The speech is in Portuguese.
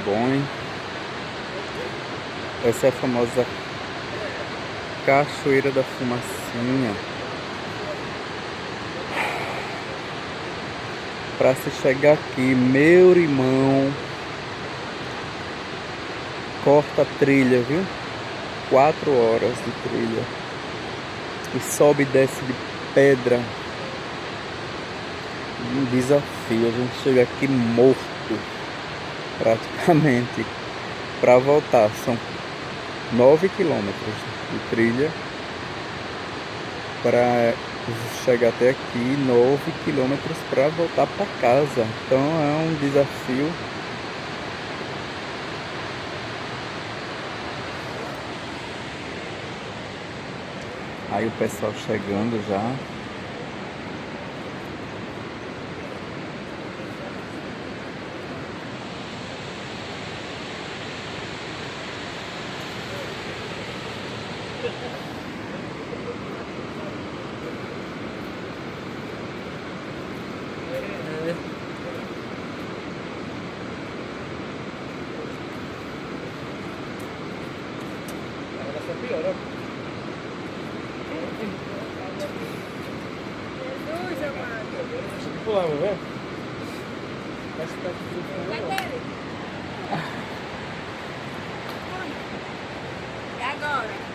bom, hein? Essa é a famosa Cachoeira da Fumacinha. Para se chegar aqui, meu irmão, corta a trilha, viu? 4 horas de trilha. E sobe e desce de pedra. Um desafio. A gente chega aqui morto, praticamente. Para voltar, são 9 quilômetros de trilha. Para chegar até aqui, 9 quilômetros para voltar para casa. Então é um desafio. Aí o pessoal chegando já. Jesus, amado. Deixa eu pular, meu velho. Acho que tá aqui. E agora?